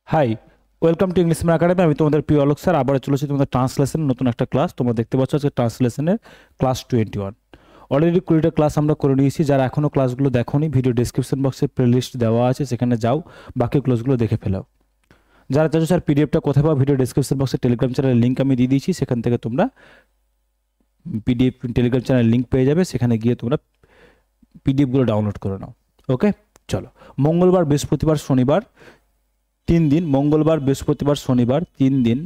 High, welcome to English academy. আমি তোমাদের প্রিয় অলোক স্যার। আবার চলেছি তোমাদের ট্রান্সলেশন নতুন একটা ক্লাস। তোমরা দেখতে পাচ্ছ আজকে ট্রান্সলেশনের ক্লাস 21। অলরেডি 20টা ক্লাস আমরা করে নিয়েছি। যারা এখনও ক্লাসগুলো দেখোনি, ভিডিও ডিসক্রিপশন বক্সে প্লেলিস্ট দেওয়া আছে, সেখানে যাও, বাকি ক্লাসগুলো দেখে ফেলাও। যারা চাইছো স্যার পিডিএফটা কোথায় পাবো, ভিডিও ডিসক্রিপশন বক্সে টেলিগ্রাম চ্যানেলের লিঙ্ক আমি দিয়ে দিয়েছি, সেখান থেকে তোমরা পিডিএফ টেলিগ্রাম চ্যানেলের লিঙ্ক পেয়ে যাবে, সেখানে গিয়ে তোমরা পিডিএফগুলো ডাউনলোড করে নাও। ওকে, চলো। মঙ্গলবার, বৃহস্পতিবার, শনিবার 3 দিন, মঙ্গলবার, বৃহস্পতিবার, শনিবার 3 দিন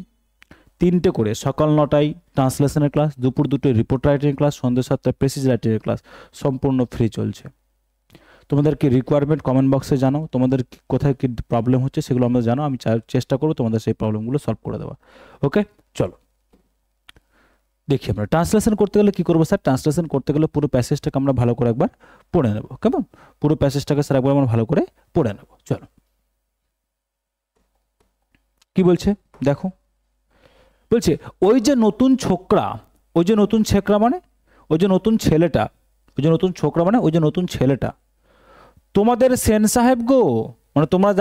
3টে করে সকাল 9টায় ট্রান্সলেশনের ক্লাস, দুপুর 2টোয় রিপোর্ট রাইটিং ক্লাস, সন্ধ্যে 7টায় প্রেসিজ রাইটিংয়ের ক্লাস সম্পূর্ণ ফ্রি চলছে। তোমাদের কি রিকোয়ারমেন্ট কমেন্ট বক্সে জানাও, তোমাদের কোথায় কি প্রবলেম হচ্ছে সেগুলো আমরা জানো, আমি চেষ্টা করবো তোমাদের সেই প্রবলেমগুলো সলভ করে দেওয়া। ওকে, চলো দেখি আমরা ট্রান্সলেশন করতে গেলে কি করবো স্যার। ট্রান্সলেশন করতে গেলে পুরো প্যাসেজটাকে আমরা ভালো করে একবার পড়ে নেব। কেমন? পুরো প্যাসেজটাকে স্যার একবার আমরা ভালো করে পড়ে নেব। চলো কি বলছে দেখো। বলছে ওই যে নতুন ছোকরা, ওই যে নতুন ছেকরা মানে ওই যে নতুন ছেলেটা, ওই যে নতুন ছোকরা মানে ওই যে নতুন ছেলেটা, তোমাদের সেন সাহেব গো, মানে তোমরা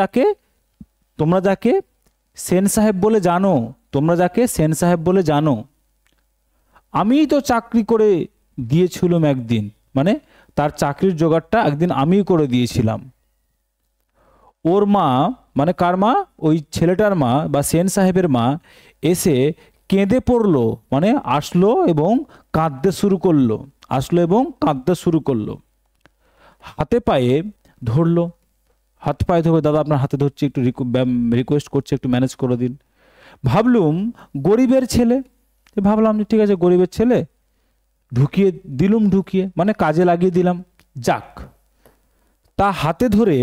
যাকে সেন সাহেব বলে জানো, তোমরা যাকে সেন সাহেব বলে জানো, আমিই তো চাকরি করে দিয়েছিলাম একদিন, মানে তার চাকরির জোগাড়টা একদিন আমিই করে দিয়েছিলাম। ওর মা, মানে কার মা? ওই ছেলেটার মা বা সেন সাহেবের মা এসে কেঁদে পড়লো, মানে আসলো এবং কাঁদতে শুরু করলো, আসলো এবং কাঁদতে শুরু করলো। হাতে পায়ে ধরলো, হাত পায়ে ধরবে, দাদা আপনার হাতে ধরছি, একটু রিকোয়েস্ট করছে, একটু ম্যানেজ করে দিন। ভাবলুম গরিবের ছেলে, ভাবলাম যে ঠিক আছে গরিবের ছেলে, ঢুকিয়ে মানে কাজে লাগিয়ে দিলাম। যাক, তা হাতে ধরে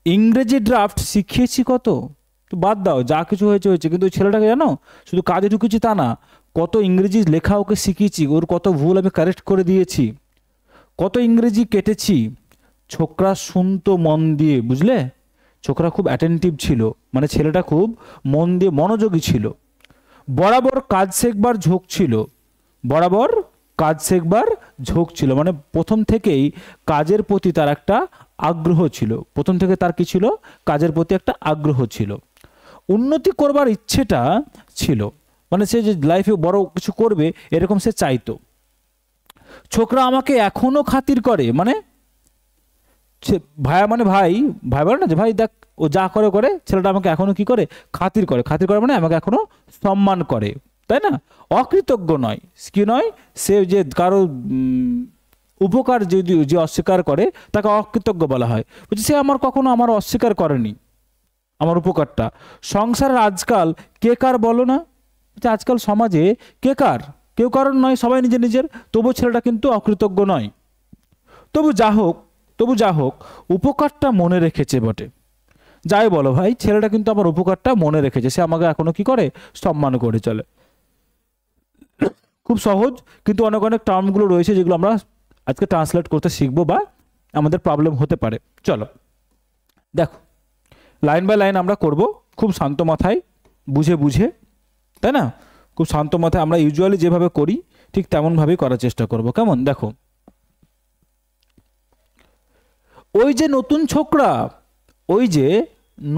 ইংরেজি ড্রাফট শিখিয়েছি কত। তো বাদ দাও, যা কিছু হয়েছে হয়েছে, কিন্তু ওই ছেলেটাকে জানো শুধু কাজে ঢুকেছি তা না, কত ইংরেজি লেখা ওকে শিখিয়েছি, ওর কত ভুল আমি কারেক্ট করে দিয়েছি, কত ইংরেজি কেটেছি। ছোকরা শুনতো মন দিয়ে, বুঝলে? ছোকরা খুব অ্যাটেন্টিভ ছিল, মানে ছেলেটা খুব মন দিয়ে মনোযোগী ছিল। বরাবর কাজ শেখবার ঝোঁক ছিল, বরাবর কাজ শেখবার ঝোঁক ছিল, মানে প্রথম থেকেই কাজের প্রতি তার একটা আগ্রহ ছিল, প্রথম থেকে তার কি ছিল? কাজের প্রতি একটা আগ্রহ ছিল। উন্নতি করবার ইচ্ছেটা ছিল, মানে সে যে লাইফে বড় কিছু করবে এরকম সে চাইতো। ছোকরা আমাকে এখনো খাতির করে, মানে ভাইয়া, মানে ভাই ভাই বলে না যে ভাই দেখ ও যা করে করে, ছেলেটা আমাকে এখনো কি করে? খাতির করে। খাতির করে মানে আমাকে এখনো সম্মান করে, তাই না? অকৃতজ্ঞ নয়, কি নয়? সে যে কারো উপকার যদি যে অস্বীকার করে তাকে অকৃতজ্ঞ বলা হয়। বলছি সে কখনো আমার অস্বীকার করেনি আমার উপকারটা। সংসারের আজকাল কে কার বলো না, আজকাল সমাজে কে কার, কেউ কারণ নয়, সবাই নিজের নিজের। তবু ছেলেটা কিন্তু অকৃতজ্ঞ নয়। তবু যা হোক উপকারটা মনে রেখেছে বটে। যাই বলো ভাই, ছেলেটা কিন্তু আমার উপকারটা মনে রেখেছে, সে আমাকে এখনো কি করে? সম্মান করে চলে। খুব সহজ, কিন্তু অনেক অনেক টার্মগুলো রয়েছে যেগুলো আমরা আজকে ট্রান্সলেট করতে শিখবো বা আমাদের প্রবলেম হতে পারে। চলো দেখো, লাইন বাই লাইন আমরা করব, খুব শান্ত মাথায়, বুঝে, তাই না? খুব শান্ত মাথায় আমরা ইউজুয়ালি যেভাবে করি ঠিক তেমনভাবেই করার চেষ্টা করব। কেমন? দেখো, ওই যে নতুন ছোকরা, ওই যে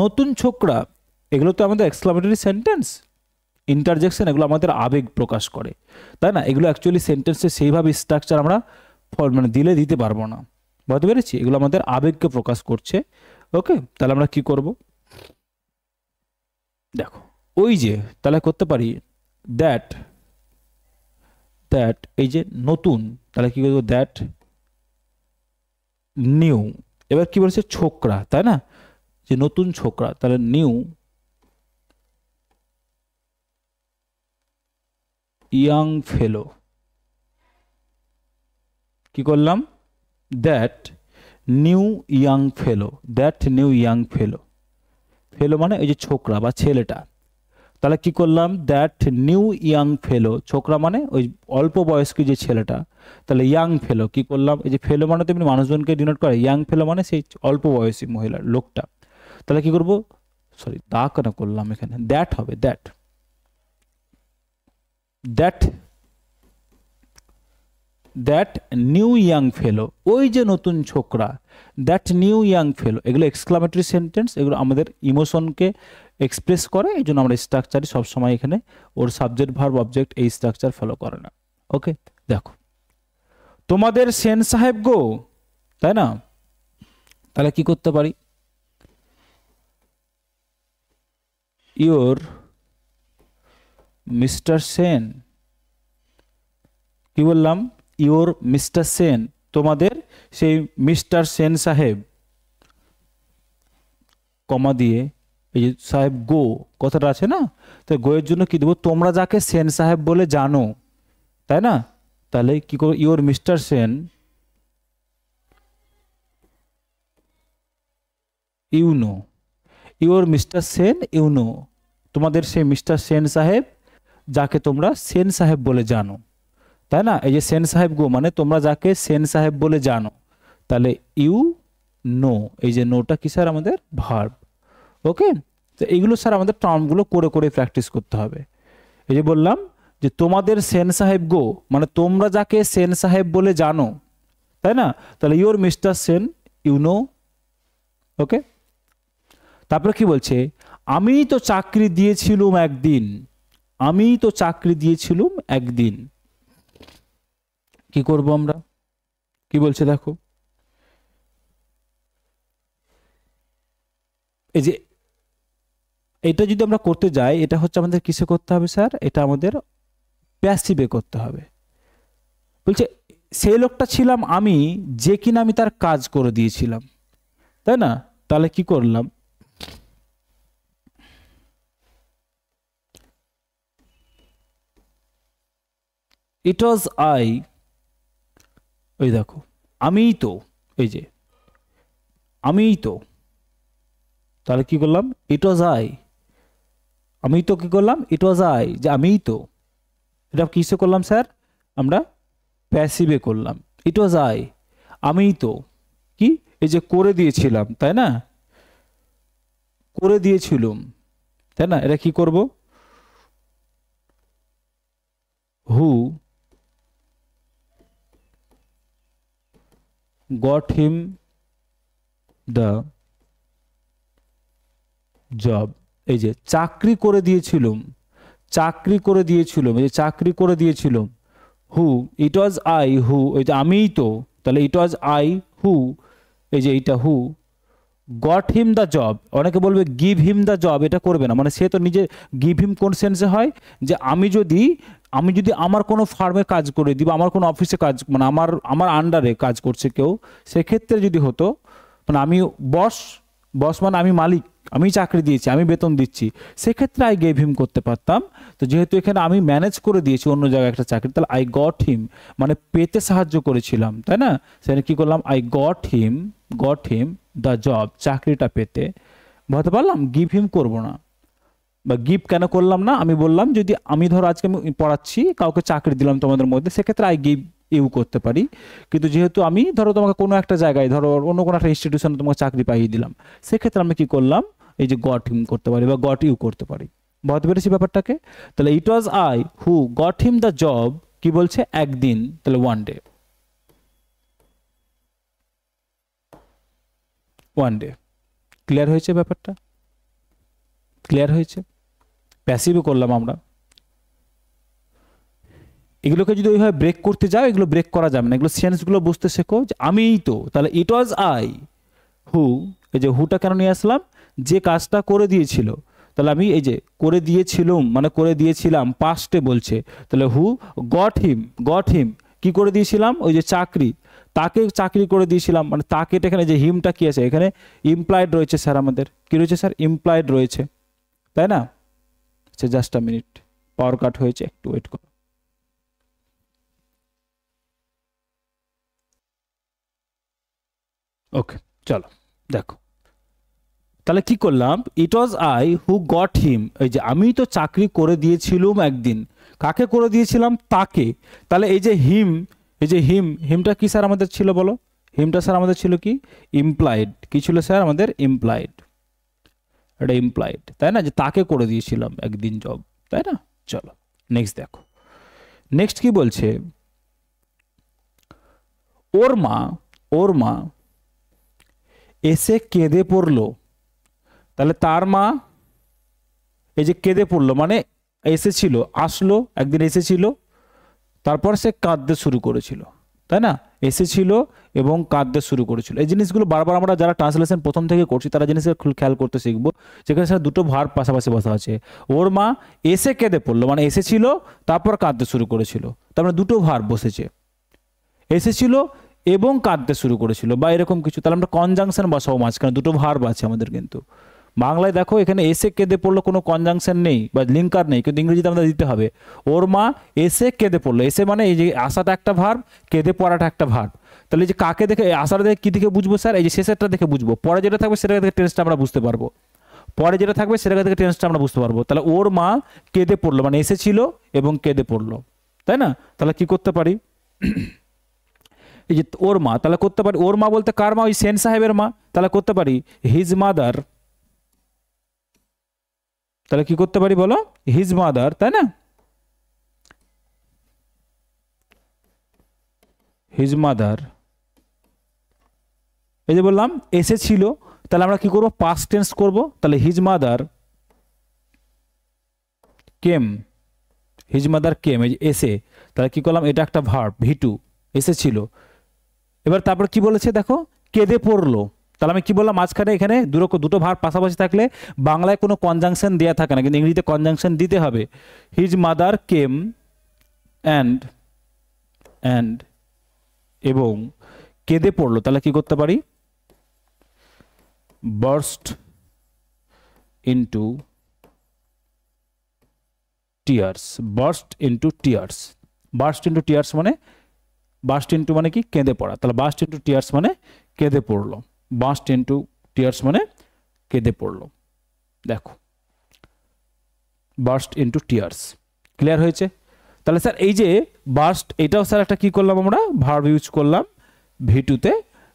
নতুন ছোকরা, এগুলো তো আমাদের এক্সক্লামেটরি সেন্টেন্স, ইন্টারজেকশন, এগুলো আমাদের আবেগ প্রকাশ করে, তাই না? এগুলো অ্যাকচুয়ালি সেন্টেন্সে সেইভাবে স্ট্রাকচার আমরা মানে দিতে পারবো না, বুঝতে পেরেছি? এগুলো আমাদের আবেগকে প্রকাশ করছে। ওকে, তাহলে আমরা কি করব দেখো, ওই যে তাহলে করতে পারি দ্যাট, এই যে নতুন, তাহলে কি করবো? That new. এবার কি বলছে? ছোকরা, তাই না? যে নতুন ছোকরা, তাহলে নিউ ইয়াং ফেলো। কি করলাম? That new young fellow, that new young fellow. Fellow মানে এই যে ছোকরা বা ছেলেটা। তাহলে কি করলাম? দ্যাট নিউ ইয়াং ফেলো, ছোকরা মানে ওই অল্প বয়স্ক যে ছেলেটা, তাহলে ইয়াং ফেলো। কি করলাম? এই যে ফেলো মানে তেমনি মানুষজনকে ডিনোট করে, ইয়াং ফেলো মানে সেই অল্প বয়সী মহিলা, লোকটা। তাহলে কি করব? সরি, দা কেন করলাম এখানে? দ্যাট হবে, দ্যাট দ্যাট নিউ ইয়াং ফেলো, ওই যে নতুন ছোকরা, দ্যাট নিউ ইয়াং ফেলো। এগুলো এক্সক্লামেটরি সেন্টেন্স, এগুলো আমাদের ইমোশনকে এক্সপ্রেস করে, এই জন্য আমরা স্ট্রাকচারই সবসময় এখানে ওর সাবজেক্ট ভার্ব অবজেক্ট এই স্ট্রাকচার ফলো করে না। ওকে, দেখো তোমাদের সেন সাহেব গো, তাই না? তাহলে কি করতে পারি? ইওর মিস্টার সেন, কি বললাম? ইওর মিস্টার সেন, তোমাদের সেই মিস্টার সেন সাহেব, কমা দিয়ে এই যে সাহেব গো কথাটা আছে না, তো গো এর জন্য কি দেবো? তোমরা যাকে সেন সাহেব বলে জানো, তাই না? তাহলে কি করো? Your mister Sen, you know, your mister Sen you know, তোমাদের সেই মিস্টার সেন সাহেব যাকে তোমরা সেন সাহেব বলে জানো, তাই না? এই যে সেন সাহেব গো মানে তোমরা যাকে সেন সাহেব বলে জানো, তাহলে ইউ নো, এই যে নোটা কি স্যার? আমাদের ভার্ব। ওকে, তো এইগুলো স্যার আমাদের টার্মগুলো করে করে প্র্যাকটিস করতে হবে। এই যে বললাম যে তোমাদের সেন সাহেব গো মানে তোমরা যাকে সেন সাহেব বলে জানো, তাই না? তাহলে your mister Sen you know. Okay, তারপরে কি বলছে? আমি তো চাকরি দিয়েছিলুম একদিন, আমি তো চাকরি দিয়েছিলুম একদিন। কি করব আমরা? কি বলছে দেখো, এই যে এটা যদি আমরা করতে যাই, এটা হচ্ছে আমাদের কিসে করতে হবে স্যার? এটা আমাদের প্যাসিভে করতে হবে। বলছে সেই লোকটা ছিলাম আমি যে কিনা আমি তার কাজ করে দিয়েছিলাম, তাই না? তাহলে কি করলাম? ইট ওয়াজ আই, ওই দেখো আমিই তো, এই যে আমিই তো, তাহলে কি করলাম? ইট ওয়াজ আই, আমি তো কি করলাম? ইট ওয়াজ আই, যে আমিই তো। এটা কিসে করলাম স্যার? আমরা প্যাসিভে করলাম। ইট ওয়াজ আই, আমিই তো কি এই যে করে দিয়েছিলাম, তাই না? করে দিয়েছিলুম, তাই না? এটা কি করব? হু গট হিম দ্য জব, এই যে চাকরি করে দিয়েছিলুম, চাকরি করে দিয়েছিলুম, এই যে চাকরি করে দিয়েছিলুম। হু, ইট ওয়াজ আই হু, এই যে আমিই তো, তাহলে ইট ওয়াজ আই হু, এই যে এইটা হু গট হিম দ্য জব। অনেকে বলবে গিভ হিম দ্য জব, এটা করবে না, মানে সে তো নিজে গিভ হিম কোন সেন্সে হয়? যে আমি যদি আমার কোনো ফার্মে কাজ করে দিই বা আমার কোনো অফিসে কাজ, মানে আমার আমার আন্ডারে কাজ করছে কেউ, সেক্ষেত্রে যদি হতো মানে আমি বস, বস মানে আমি মালিক, আমি চাকরি দিয়েছি, আমি বেতন দিচ্ছি, সেক্ষেত্রে আই গেভ হিম করতে পারতাম। তো যেহেতু এখানে আমি ম্যানেজ করে দিয়েছি অন্য জায়গায় একটা চাকরি, তাহলে আই গট হিম মানে পেতে সাহায্য করেছিলাম, তাই না? সেখানে কি করলাম? I got him the job, চাকরিটা পেতে। বুঝতে পারলাম? গিভ হিম করবো না, বা গিভ কেন করলাম না? আমি বললাম যদি আমি ধরো আজকে আমি পড়াচ্ছি, কাউকে চাকরি দিলাম তোমাদের মধ্যে, সেক্ষেত্রে আই গিভ ইউ করতে পারি। কিন্তু যেহেতু আমি ধরো তোমাকে কোনো একটা জায়গায়, ধরো অন্য কোনো একটা ইনস্টিটিউশনে তোমাকে চাকরি পাইয়ে দিলাম, সেক্ষেত্রে আমি কি করলাম? এই যে গট হিম করতে পারি বা গট ইউ করতে পারি। বুঝতে পেরেছি ব্যাপারটাকে? তাহলে it was I who got him the job, কি বলছে? একদিন, তাহলে one day, one day. Clear হয়েছে ব্যাপারটা? ক্লিয়ার হয়েছে? প্যাসিভে করলাম আমরা। এগুলোকে যদি ওইভাবে ব্রেক করতে যাও, এগুলো ব্রেক করা যাবে না, এগুলো সেন্সগুলো বুঝতে শেখো। যে আমিই তো, তাহলে ইট ওয়াজ আই হু, এই যে হুটা কেন নিয়ে আসলাম? যে কাজটা করে দিয়েছিল, তাহলে আমি এই যে করে দিয়েছিলুম মানে করে দিয়েছিলাম, পাস্টে বলছে, তাহলে হু গট হিম কি করে দিয়েছিলাম? ওই যে চাকরি, তাকে চাকরি করে দিয়েছিলাম, মানে তাকে, এখানে যে হিমটা কি আছে? এখানে ইমপ্লয়েড রয়েছে স্যার, আমাদের কি রয়েছে স্যার? ইমপ্লয়েড রয়েছে, তাই না? আচ্ছা জাস্ট আ মিনিট, পাওয়ার কাট হয়েছে, একটু ওয়েট করো। ওকে, চলো দেখো, তাহলে কি করলাম? ইট ওয়াজ আই হু গট হিম, এই যে আমি তো চাকরি করে দিয়েছিলুম একদিন। কাকে করে দিয়েছিলাম? তাকে। তাহলে এই যে হিম, এই যে হিমটা কি স্যার আমাদের ছিল বলো? হিমটা স্যার আমাদের ছিল কি? ইমপ্লয়েড। কি ছিল স্যার আমাদের? ইমপ্লয়েড। এটা ইমপ্লয়েড, তাই না? যে তাকে করে দিয়েছিলাম একদিন জব, তাই না? চলো নেক্সট দেখো, নেক্সট কি বলছে? ওর মা, ওর মা এসে কেঁদে পড়লো, তাহলে তার মা, এই যে কেঁদে পড়লো মানে এসেছিল, আসলো, একদিন এসেছিল, তারপর সে কাঁদতে শুরু করেছিল, তাই না? এসেছিল এবং কাঁদতে শুরু করেছিল। এই জিনিসগুলো বারবার আমরা যারা ট্রান্সলেশন প্রথম থেকে করছি তারা জিনিসগুলো খেয়াল করতে শিখবো, যেখানে স্যার দুটো ভার্ব পাশাপাশি বসা আছে। ওর মা এসে কেঁদে পড়লো মানে এসেছিল তারপর কাঁদতে শুরু করেছিল, তার মানে দুটো ভার্ব বসেছে, এসেছিল এবং কাঁদতে শুরু করেছিল বা এরকম কিছু। তাহলে আমরা কনজাংশন বসাবো মাঝখানে, দুটো ভার্ব আছে আমাদের। কিন্তু বাংলায় দেখো এখানে এসে কেঁদে পড়লো কোনো কনজাংশন নেই বা লিঙ্কার নেই, কিন্তু ইংরেজিতে আমাদের দিতে হবে। ওর মা এসে কেঁদে পড়লো, এসে মানে এই যে আসাটা একটা ভার্ব, কেঁদে পড়াটা একটা ভার্ব। তাহলে এই যে কাকে দেখে, আসাটা দেখে কি দেখে বুঝবো স্যার? এই যে শেষেরটা দেখে বুঝবো। পরে যেটা থাকবে সেটা দেখে টেন্সটা আমরা বুঝতে পারবো, পরে যেটা থাকবে সেটা থেকে টেন্সটা আমরা বুঝতে পারবো। তাহলে ওর মা কেঁদে পড়লো মানে এসেছিল এবং কেঁদে পড়লো, তাই না? তাহলে কি করতে পারি, এই যে ওর মা, তাহলে করতে পারি ওর মা বলতে কার মা? ওই সেন সাহেবের মা। তাহলে করতে পারি হিজ মাদার। তাহলে কি করতে পারি বলো? হিজ মাদার, তাই না? His mother. এই যে বললাম এসেছিল, তাহলে আমরা কি করব? পাস্ট টেন্স করব। তাহলে his mother came, his mother came, এই যে এসে, তাহলে কি করলাম? এটা একটা ভার্ব ভি2, এসেছিল। এবার তারপর কি বলেছে দেখো, কেঁদে পড়লো। তাহলে আমি কি বললাম মাঝখানে? এখানে দুটো ভার্ব পাশাপাশি থাকলে বাংলায় কোনো কনজাংশন দেওয়া থাকে না, কিন্তু ইংরেজিতে কনজাংশন দিতে হবে। হিজ মাদার কেম অ্যান্ড এবং কেঁদে পড়লো। তাহলে কি করতে পারি? Burst into tears, burst into tears. Burst into tears মানে, বার্স্ট ইনটু মানে কি? কেঁদে পড়া। তাহলে বার্স্ট ইনটু টিয়ার্স মানে কেঁদে পড়লো, বার্স্ট ইনটু টিয়ার্স মানে কেঁদে পড়লো। দেখো বার্স্ট ইনটু টিয়ার্স, ক্লিয়ার হয়েছে? তাহলে স্যার এই যে বার্স্ট, এটাও স্যার একটা কি করলাম আমরা? ভার্ব ইউজ করলাম ভি2তে।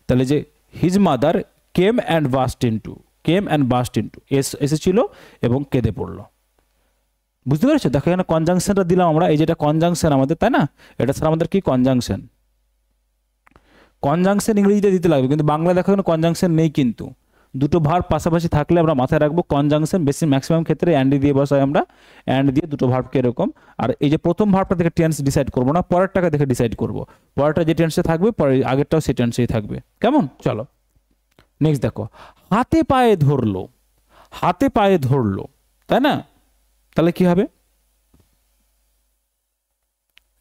তাহলে যে his mother came and burst into, came and burst into, এসেছিল এবং কেঁদে পড়লো। বুঝতে পেরেছো? দেখো এখানে কনজাংশনটা দিলাম আমরা, এই যেটা কনজাংশন আমাদের, তাই না? এটা স্যার আমাদের কি? কনজাংশন। কনজাংশন ইংরেজিতে দিতে লাগবে, কিন্তু বাংলা দেখো এখানে কনজাংশন নেই। কিন্তু দুটো ভার্ব পাশাপাশি থাকলে আমরা মাথায় রাখবো কনজাংশন বেশি ম্যাক্সিমাম ক্ষেত্রে অ্যান্ড দিয়ে বসাই আমরা, অ্যান্ড দিয়ে দুটো ভার্বকে এরকম। আর এই যে প্রথম ভার্বটা থেকে টেন্স ডিসাইড করবো না, পরের টাকা দেখে ডিসাইড করবো। পরেরটা যে টেন্সে থাকবে পরে আগেরটাও সেই টেন্সেই থাকবে, কেমন? চলো নেক্সট দেখো, হাতে পায়ে ধরলো, হাতে পায়ে ধরলো, তাই না? তাহলে কি হবে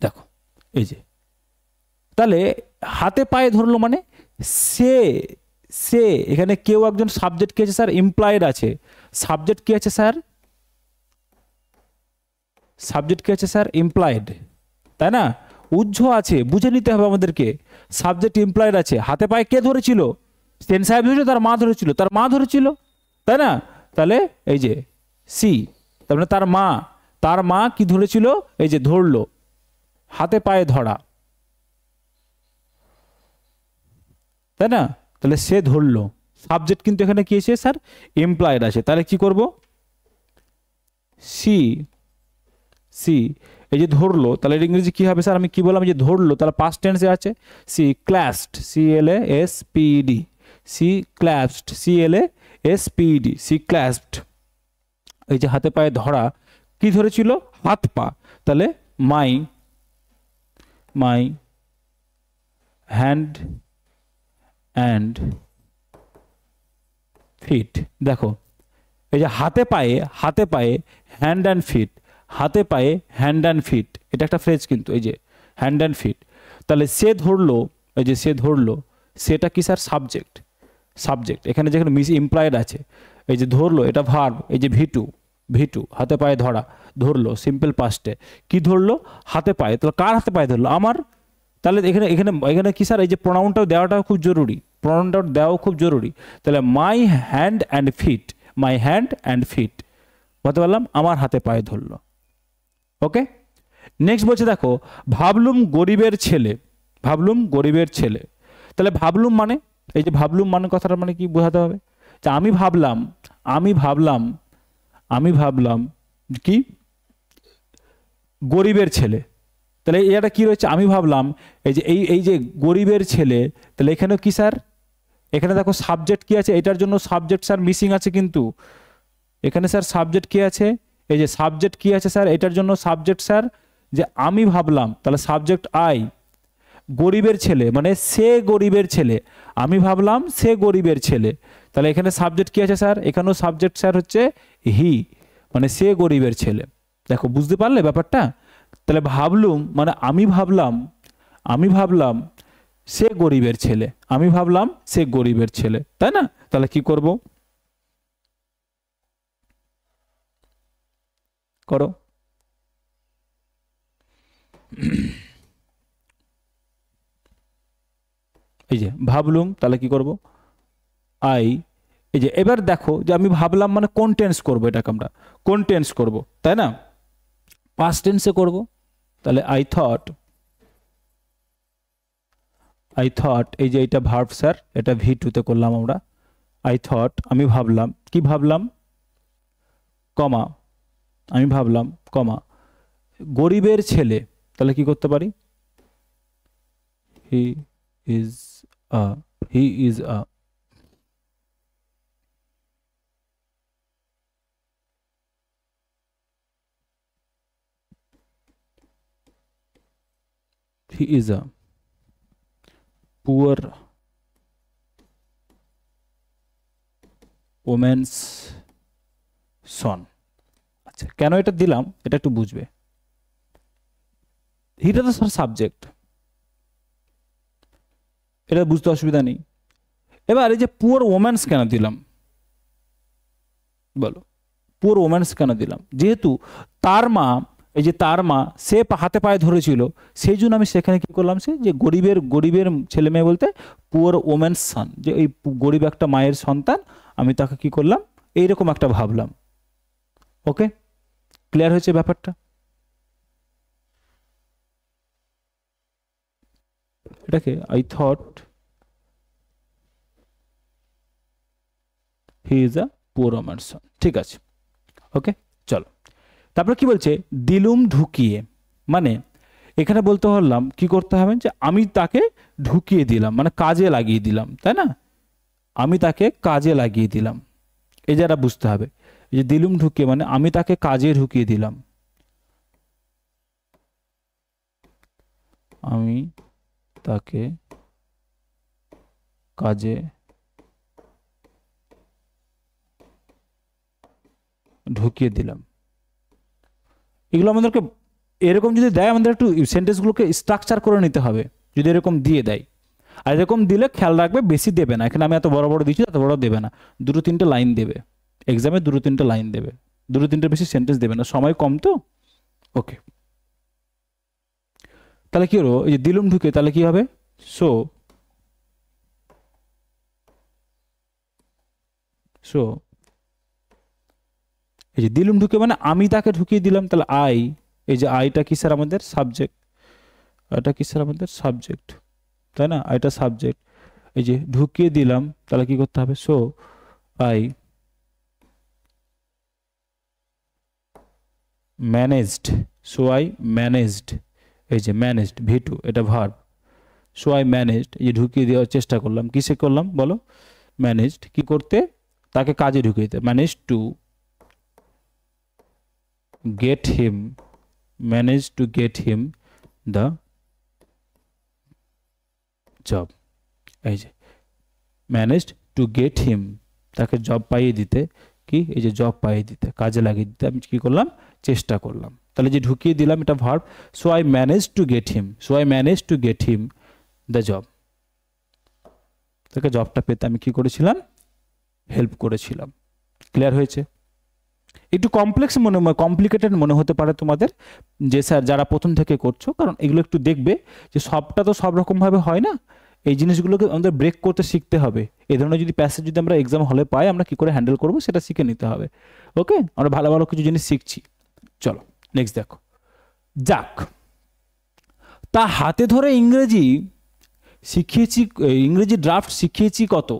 দেখো, এই যে তাহলে হাতে পায়ে ধরলো মানে সে, সে এখানে কেউ একজন সাবজেক্ট কি আছে স্যার? ইমপ্লয়েড আছে। সাবজেক্ট কি আছে স্যার? সাবজেক্ট কি আছে স্যার? ইমপ্লয়েড, তাই না? উজ্জ আছে, বুঝে নিতে হবে আমাদেরকে। সাবজেক্ট ইমপ্লয়েড আছে, হাতে পায়ে কে ধরেছিল? সেন সাহেব ধরেছিল, তার মা ধরেছিল, তার মা ধরেছিল, তাই না? তাহলে এই যে সি, তার মানে তার মা, তার মা কি ধরেছিল? এই যে ধরলো, হাতে পায়ে ধরা, তাই না? তাহলে সে ধরলো, সাবজেক্ট কিন্তু এখানে কি আছে স্যার? এমপ্লয়েড আছে। তাহলে কি করব? সি, সি এই যে ধরলো, তাহলে ইংরেজি কি হবে স্যার? আমি কি বললাম? যে ধরলো, তাহলে পাস্ট টেন্সে আছে she clasped, CLASPED, she clasped, CLASPED, she clasped. এই যে হাতে পায়ে ধরা, কি ধরেছিল? হাত পা। তাহলে মাই, মাই হ্যান্ড অ্যান্ড ফিট। দেখো এই যে হাতে পায়ে, হাতে পায়ে হ্যান্ড অ্যান্ড ফিট, হাতে পায়ে হ্যান্ড অ্যান্ড ফিট, এটা একটা ফ্রেজ কিন্তু, এই যে হ্যান্ড অ্যান্ড ফিট। তাহলে সে ধরলো, এই যে সে ধরলো, সেটা কি স্যার? সাবজেক্ট, সাবজেক্ট এখানে যেখানে মিস ইমপ্লয়েড আছে। এই যে ধরলো এটা ভার্ব, এই যে ভি2, হাতে পায়ে ধরা, ধরলো সিম্পল পাস্টে। কি ধরলো? হাতে পায়ে। তাহলে কার হাতে পায়ে ধরলো? আমার। তাহলে এখানে এখানে এখানে কি স্যার? এই যে প্রোনাউনটাও দেওয়াটাও খুব জরুরি, প্রোনাউনটাও দেওয়াও খুব জরুরি। তাহলে my hand and feet, my hand and feet, বলতে পারলাম আমার হাতে পায়ে ধরলো। ওকে, নেক্সট বলছে দেখো, ভাবলুম গরিবের ছেলে, ভাবলুম গরিবের ছেলে। তাহলে ভাবলুম মানে, এই যে ভাবলুম মানে কথাটা মানে কি বোঝাতে হবে? যে আমি ভাবলাম, আমি ভাবলাম, আমি ভাবলাম কি? গরিবের ছেলে। তাহলে এটা কি রয়েছে? আমি ভাবলাম এই যে এই যে গরিবের ছেলে। তাহলে এখানেও কি স্যার? এখানে দেখো সাবজেক্ট কি আছে? এটার জন্য সাবজেক্ট স্যার মিসিং আছে, কিন্তু এখানে স্যার সাবজেক্ট কি আছে? এই যে সাবজেক্ট কি আছে স্যার, এটার জন্য সাবজেক্ট স্যার যে আমি ভাবলাম, তাহলে সাবজেক্ট আই, গরিবের ছেলে মানে সে গরিবের ছেলে, আমি ভাবলাম সে গরিবের ছেলে, তাহলে এখানে সাবজেক্ট কি আছে স্যার, এখানেও সাবজেক্ট স্যার হচ্ছে হি, মানে সে গরিবের ছেলে। দেখো বুঝতে পারলে ব্যাপারটা? তাহলে ভাবলুম মানে আমি ভাবলাম সে গরিবের ছেলে, আমি ভাবলাম সে গরিবের ছেলে, তাই না? তাহলে কি করব, করো। এই যে ভাবলুম, তাহলে কি করব, আই, এই যে এবার দেখো যে আমি ভাবলাম মানে কোন টেন্স করবো, এটাকে আমরা কোন টেন্স করব, তাই না? পাস্ট টেন্সে করব। তাহলে আই থট, এই যে এটা ভার্ব স্যার, এটা V2 তে করলাম আমরা। আই থট আমি ভাবলাম, কি ভাবলাম, কমা আমি ভাবলাম, কমা গরিবের ছেলে, তাহলে কি করতে পারি, হি is a, he is a, he is a poor woman's son। আচ্ছা কেন এটা দিলাম এটা একটু বুঝবে, হিটা তো স্যার সাবজেক্ট, এটা বুঝতে অসুবিধা নেই। এবার এই যে পুয়ার ওম্যান্স কেন দিলাম, বলো পুয়ার ওম্যান্স কেন দিলাম, যেহেতু তার মা, এই যে তার মা সে হাতে পায়ে ধরেছিল, সেই জন্য আমি সেখানে কি করলাম, সে যে গরিবের ছেলে মেয়ে বলতে পুয়ার ওম্যান্স সন, যে এই গরিব একটা মায়ের সন্তান, আমি তাকে কি করলাম এইরকম একটা ভাবলাম। ওকে, ক্লিয়ার হয়েছে ব্যাপারটা? এটাকে I thought he is a poor woman's son, ঠিক আছে। ওকে চলো, তারপরে কি বলছে, দিলুম ঢুকিয়ে, মানে এখানে বলতে পারলাম কি করতে হবে, যে আমি তাকে ঢুকিয়ে দিলাম মানে কাজে লাগিয়ে দিলাম, তাই না? আমি তাকে কাজে লাগিয়ে দিলাম, এই যারা বুঝতে হবে, এই যে দিলুম ঢুকিয়ে মানে আমি তাকে কাজে ঢুকিয়ে দিলাম, আমি তাকে কাজে ঢুকিয়ে দিলাম। এগুলো আমাদেরকে এরকম যদি দেয়, আমাদের একটু সেন্টেন্সগুলোকে স্ট্রাকচার করে নিতে হবে, যদি এরকম দিয়ে দেয়। আর এরকম দিলে খেয়াল রাখবে বেশি দেবে না, এখানে আমি এত বড় বড় দিচ্ছি, এত বড় দেবে না, 2-3টে লাইন দেবে এক্সামে, 2-3টে লাইন দেবে, 2-3টে বেশি সেন্টেন্স দেবে না, সময় কম তো। ওকে, তাহলে কি হলো, এই যে দিলুম ঢুকে, তাহলে কি হবে, সো সো এই যে দিলুম ঢুকে মানে আমি তাকে ঢুকিয়ে দিলাম, তাহলে আই, এই যে আইটা কি স্যার আমাদের সাবজেক্ট, এটা কি স্যার আমাদের সাবজেক্ট, তাই না? এটা সাবজেক্ট, এই যে ঢুকিয়ে দিলাম, তাহলে কি করতে হবে, so I managed, so I managed, এই যে ম্যানেজড V2 এটা ভার্ব, সো আই ম্যানেজড, এই যে ঢুকিয়ে দেওয়ার চেষ্টা করলাম, কিসে করলাম বলো, ম্যানেজড, কি করতে, তাকে কাজে ঢুকিয়ে দিতে, manage to get him, manage to get him the job, এই যে ম্যানেজড টু গেট হিম, তাকে জব পাইয়ে দিতে, কি এই যে জব পাইয়ে দিতে, কাজে লাগিয়ে দিতে আমি কি করলাম, চেষ্টা করলাম। তাহলে যে ঢুকিয়ে দিলাম এটা verb, so I manage to get him, so I manage to get him the job, তাকে জবটা পেতে আমি কি করেছিলাম, হেল্প করেছিলাম। ক্লিয়ার হয়েছে? একটু কমপ্লেক্স কমপ্লিকেটেড মনে হতে পারে তোমাদের, যে স্যার যারা প্রথম থেকে করছো, কারণ এগুলো একটু দেখবে যে সবটা তো সব রকমভাবে হয় না, এই জিনিসগুলোকে আমাদের ব্রেক করতে শিখতে হবে। এই ধরনের যদি প্যাসেজ যদি আমরা এক্সাম হলে পাই, আমরা কি করে হ্যান্ডেল করবো সেটা শিখে নিতে হবে। ওকে, আমরা ভালো ভালো কিছু জিনিস শিখছি। চলো নেক্সট দেখো, যাক তা হাতে ধরে ইংরেজি শিখিয়েছি, ইংরেজি ড্রাফট শিখিয়েছি কত।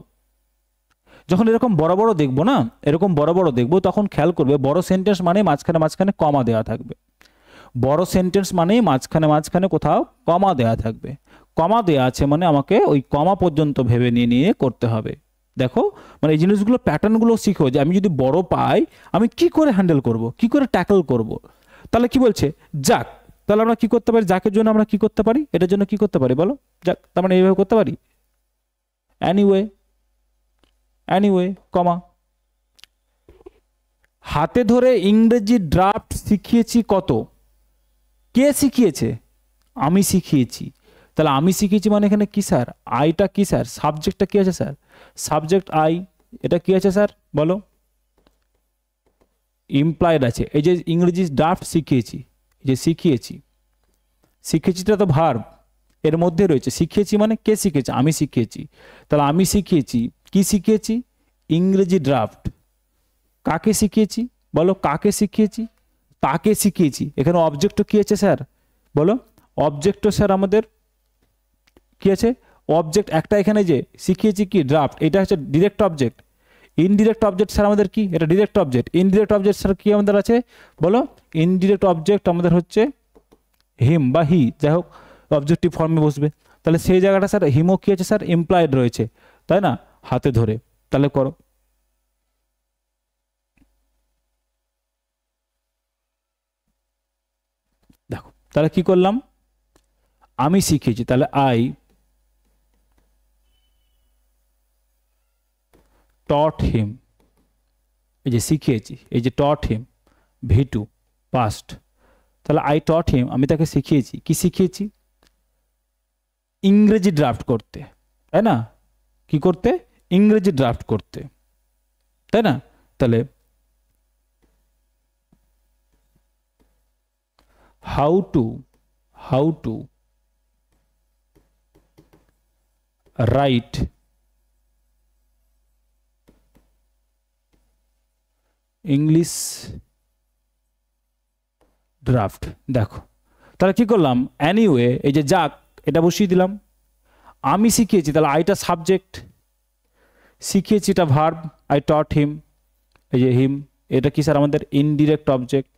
যখন এরকম বড় বড় দেখবো না, এরকম বড় বড় দেখবো, তখন খেয়াল করবে বড় সেন্টেন্স মানে মাঝখানে মাঝখানে কমা দেওয়া থাকবে, বড় সেন্টেন্স মানে মাঝখানে মাঝখানে কোথাও কমা দেওয়া থাকবে, কমা দেওয়া আছে মানে আমাকে ওই কমা পর্যন্ত ভেবে নিয়ে নিয়ে করতে হবে। দেখো মানে এই জিনিসগুলো প্যাটার্নগুলো শিখো যে আমি যদি বড় পাই আমি কি করে হ্যান্ডেল করব, কি করে ট্যাকল করব। তাহলে কি বলছে, যাক, তাহলে আমরা কি করতে পারি, যাকের জন্য আমরা কি করতে পারি, এটার জন্য কি করতে পারি বলো, যাক, তার মানে এইভাবে করতে পারি, অ্যানিওয়ে, অ্যানিওয়ে কমা, হাতে ধরে ইংরেজি ড্রাফট শিখিয়েছি কত, কে শিখিয়েছে, আমি শিখিয়েছি। তাহলে আমি শিখিয়েছি মানে এখানে কি স্যার, আইটা কি স্যার, সাবজেক্টটা কি আছে স্যার, সাবজেক্ট আই, এটা কি আছে স্যার বলো, ইমপ্লয়েড আছে। এই যে ইংরেজি ড্রাফট শিখিয়েছি, এই যে শিখিয়েছি, শিখিয়েছিটা তো ভার্ব, এর মধ্যে রয়েছে, শিখিয়েছি মানে কে শিখেছে, আমি শিখিয়েছি। তাহলে আমি শিখিয়েছি, কি শিখিয়েছি, ইংরেজি ড্রাফট, কাকে শিখিয়েছি বলো, কাকে শিখিয়েছি, তাকে শিখিয়েছি। এখানে অবজেক্ট কি আছে স্যার বলো, অবজেক্ট স্যার আমাদের কি আছে, অবজেক্ট একটা, এখানে যে শিখিয়েছি কি ড্রাফট, এটা হচ্ছে direct object. Indirect object sir আমাদের কি, এটা direct object. Indirect object sir কি আমাদের আছে বলো, ইনডিরেক্ট অবজেক্ট আমাদের হচ্ছে হিম বা হি, যাই হোক অবজেক্টিভ ফর্মে বসবে। তাহলে সেই জায়গাটা স্যার হিমও কি আছে স্যার, এমপ্লয়েড রয়েছে, তাই না, হাতে ধরে। তাহলে করো, দেখো তাহলে কি করলাম, আমি শিখেছি, তাহলে আই টট হিম, এই যে শিখিয়েছি, এই যে টট হিম, ভি2 পাস্ট, তাহলে আই টট হিম, আমি তাকে শিখিয়েছি, কি শিখিয়েছি, ইংরেজি ড্রাফট করতে, তাই না, কি করতে, ইংরেজি ড্রাফট করতে, তাই না। তাহলে how to, how to right English draft. দেখো তাহলে কি করলাম, অ্যানিওয়ে, এই যে যাক, এটা বসিয়ে দিলাম, আমি শিখিয়েছি, তাহলে আইটা সাবজেক্ট, শিখিয়েছি এটা ভার্ব, আই টট হিম, এই যে হিম, এটা কি স্যার আমাদের ইনডিরেক্ট অবজেক্ট,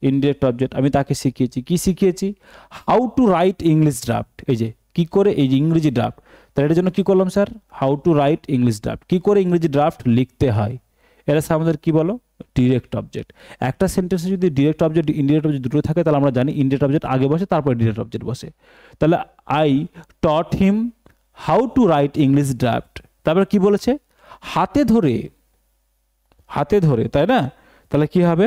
ইনডিরেক্ট অবজেক্ট, আমি তাকে শিখিয়েছি, কি শিখিয়েছি, how to right English draft, এই যে কি করে, এই যে ইংরেজি ড্রাফট, তাহলে এটার জন্য কি করলাম sir, how to right English draft, কি করে ইংরেজি ড্রাফট লিখতে হয়, এটা স্যার আমাদের কি বলো, ডিরেক্ট অবজেক্ট। একটা সেন্টেন্সে যদি ডিরেক্ট অবজেক্ট ইনডিরেক্ট অবজেক্ট দুটো থাকে তাহলে আমরা জানি ইনডিরেক্ট অবজেক্ট আগে বসে তারপরে ডিরেক্ট অবজেক্ট বসে। তাহলে I taught him how to right English draft, তারপরে কি বলেছে, হাতে ধরে, হাতে ধরে, তাই না। তাহলে কি হবে,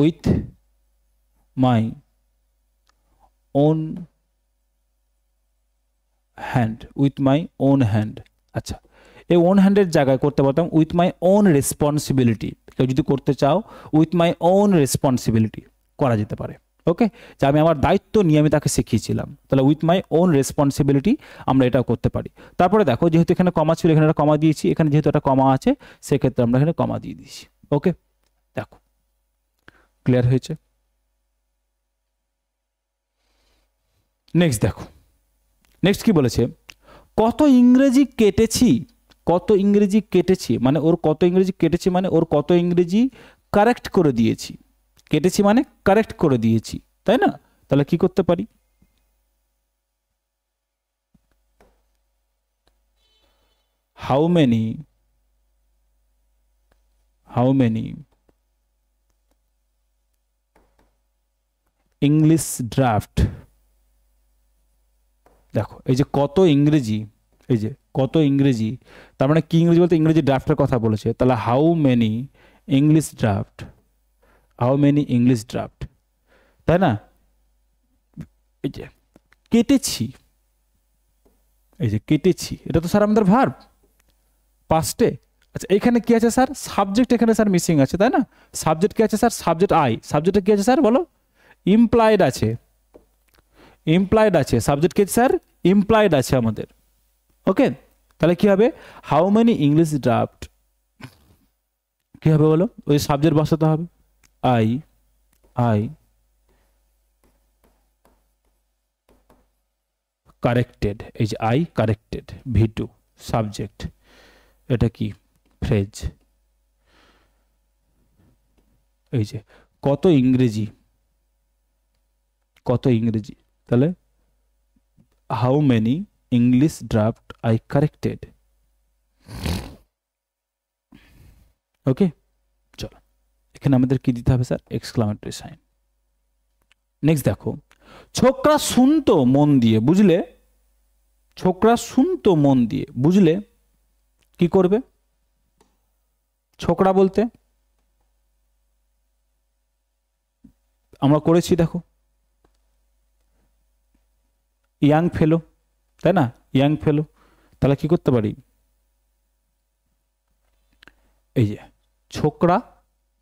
with my own hand, with my own hand. আচ্ছা, এই ওন হ্যান্ডের জায়গায় করতে পারতাম উইথ মাই ওন রেসপন্সিবিলিটি, কেউ যদি করতে চাও উইথ মাই ওন রেসপন্সিবিলিটি করা যেতে পারে। ওকে, যে আমি আমার দায়িত্ব নিয়ে আমি তাকে শিখিয়েছিলাম, তাহলে উইথ মাই ওন রেসপন্সিবিলিটি আমরা এটাও করতে পারি। তারপরে দেখো যেহেতু এখানে কমা ছিল, এখানে একটা কমা দিয়েছি, এখানে যেহেতু একটা কমা আছে সেক্ষেত্রে আমরা এখানে কমা দিয়ে দিয়েছি। ওকে, দেখো ক্লিয়ার হয়েছে। নেক্সট দেখো, নেক্সট কি বলেছে, কত ইংরেজি কেটেছি, কত ইংরেজি কেটেছি মানে ওর কত ইংরেজি কেটেছি মানে ওর কত ইংরেজি কারেক্ট করে দিয়েছি, কেটেছি মানে কারেক্ট করে দিয়েছি, তাই না। তাহলে কি করতে পারি, how many, how many English draft, দেখো এই যে কত ইংরেজি, এই যে কত ইংরেজি, তার মানে কি ইংরেজি বলতে ইংরেজি ড্রাফটের কথা বলেছে, তাহলে how many English draft, how many English draft, তাই না। এই যে কেটেছি, এই যে কেটেছি, এটা তো স্যার আমাদের ভার্ব পাস্টে। আচ্ছা এখানে কি আছে স্যার, সাবজেক্ট এখানে স্যার মিসিং আছে, তাই না। সাবজেক্ট কি আছে স্যার, সাবজেক্ট আই, সাবজেক্টে কি আছে স্যার বলো, ইমপ্লয়েড আছে, ইমপ্লয়েড আছে, সাবজেক্ট কি স্যার, ইমপ্লয়েড আছে আমাদের। ওকে, তাহলে কি হবে, হাউ মেনি ইংলিশ ড্রাফট, কি হবে বলো, ওই সাবজেক্ট বসাতে হবে, আই, আই কারেক্টেড, এই যে আই কারেক্টেড, ভি2 সাবজেক্ট, এটা কি ফ্রেজ, এই যে কত ইংরেজি, কত ইংরেজি, তাহলে how many English draft I corrected. Okay, চলো এখানে আমাদের কি দিতে হবে স্যার? Exclamatory sign. নেক্সট দেখো, ছোকরা শুনতো মন দিয়ে, বুঝলে? ছোকরা শুনতো মন দিয়ে, বুঝলে? কি করবে? ছোকরা বলতে আমরা করেছি, দেখো ইয়াং ফেলো, তাই না? ইয়াং ফেলো, তাহলে কি করতে পারি? এই যে ছোকরা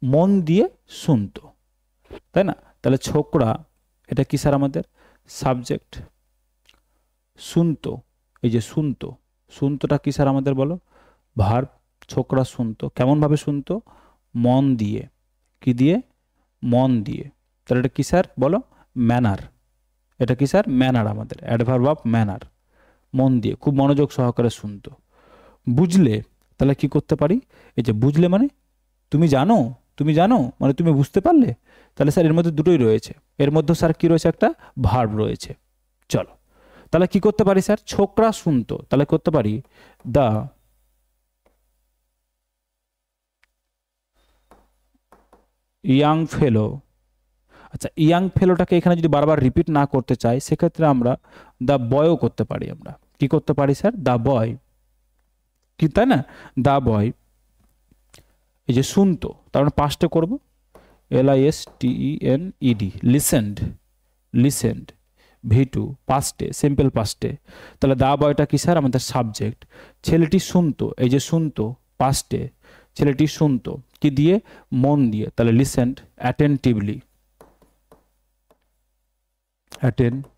মন দিয়ে শুনতো, তাই না? তাহলে ছোকরা এটা কি স্যার? আমাদের সাবজেক্ট। শুনতো, এই যে শুনতো, শুনতোটা কি স্যার আমাদের? বলো, ভার্ব। ছোকরা শুনতো, কেমন ভাবে শুনতো? মন দিয়ে। কি দিয়ে? মন দিয়ে। তাহলে এটা কি স্যার? বলো, ম্যানার। এটা কি স্যার? ম্যানার, আমাদের অ্যাডভার্ব অফ ম্যানার। মন দিয়ে, খুব মনোযোগ সহকারে শুনতো। বুঝলে, তাহলে কি করতে পারি? এই যে বুঝলে মানে তুমি জানো, তুমি জানো মানে তুমি বুঝতে পারলে। তাহলে স্যার এর মধ্যে দুটোই রয়েছে, এর মধ্যে স্যার কি রয়েছে? একটা ভার্ব রয়েছে। চলো তাহলে কি করতে পারি স্যার? ছোকরা শুনতো, তাহলে করতে পারি দা ইয়াং ফেলো। আচ্ছা, ইয়াং ফেলোটাকে এখানে যদি বারবার রিপিট না করতে চাই, সেক্ষেত্রে আমরা দা বয়ও করতে পারি। আমরা কি করতে পারি স্যার? দা বয়, কি তাই না? দা বয়। এই যে শুনতো, তার মানে পাস্টে করবো, LISTENED, লিসেন্ড। লিসেন্ড, V2, পাস্টে, সিম্পল পাস্টে। তাহলে দা বয়টা কি স্যার? আমাদের সাবজেক্ট। ছেলেটি শুনতো, এই যে শুনতো, পাস্টে, ছেলেটি শুনতো কি দিয়ে? মন দিয়ে। তাহলে লিসেন্ড অ্যাটেন্টিভলি। অ্যাটেন্টিভলি,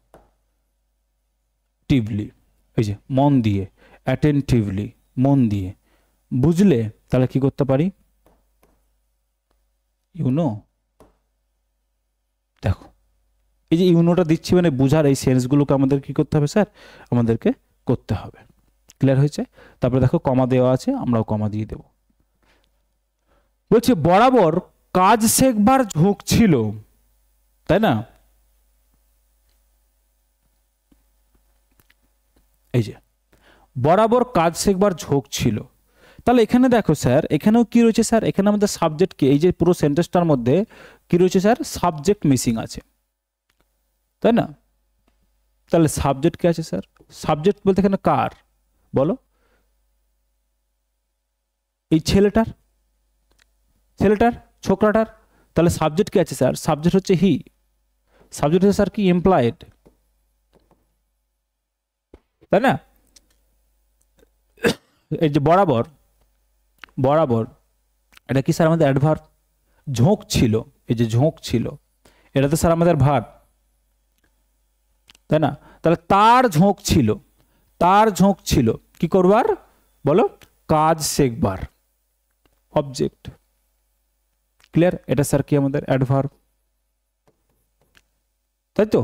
এই যে মন দিয়ে, অ্যাটেন্টিভলি, মন দিয়ে। বুঝলে, তাহলে কি করতে পারি? ইউনো। দেখো এই যে ইউনোটা দিচ্ছি মানে বুঝার এই সেন্সগুলোকে আমাদের কি করতে হবে স্যার? আমাদেরকে করতে হবে। ক্লিয়ার হয়েছে? তারপরে দেখো কমা দেওয়া আছে, আমরাও কমা দিয়ে দেব। বলছে বরাবর কাজ শেখবার ঝোঁক ছিল, তাই না? এই যে বরাবর কাজ শেখবার ঝোঁক ছিল। তাহলে এখানে দেখো স্যার, এখানেও কি রয়েছে স্যার? এখানে আমাদের সাবজেক্ট কি? এই যে পুরো সেন্টেন্সটার মধ্যে কি রয়েছে স্যার? সাবজেক্ট মিসিং আছে, তাই না? তাহলে সাবজেক্ট কি আছে স্যার? সাবজেক্ট বলতে এখানে কার? বলো, এই ছেলেটার, ছেলেটার, ছোকরাটার। তাহলে সাবজেক্ট কি আছে স্যার? সাবজেক্ট হচ্ছে হি। সাবজেক্ট হচ্ছে স্যার কি? এমপ্লয়েড, তাই না? এই যে বরাবর, বরাবর এটা কি স্যার? আমাদের অ্যাডভার্ব। ঝোঁক ছিল, এই যে ঝোঁক ছিল, এটা তো স্যার আমাদের ভার্ব, তাই না? তাহলে তার ঝোঁক ছিল, তার ঝোঁক ছিল কি করবার? বলো, কাজ শেখবার, অবজেক্ট। ক্লিয়ার? এটা স্যার কি? আমাদের অ্যাডভার্ব, তাই তো?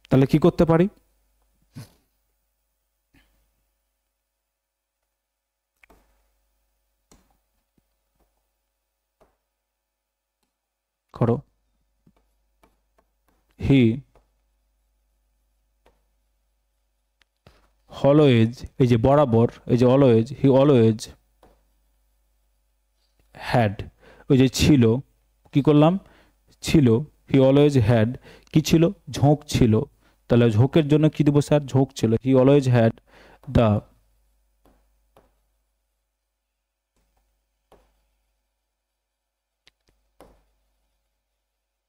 তাহলে কি করতে পারি? করো, হি অলওয়েজ, এই যে বরাবর, এই যে অলওয়েজ, হি অলওয়েজ হ্যাড, ওই যে ছিল, কি করলাম? ছিল, হি অলওয়েজ হ্যাড, কি ছিল? ঝোঁক ছিল। তাহলে ঝোঁকের জন্য কি দেবো স্যার? ঝোঁক ছিল, হি always had the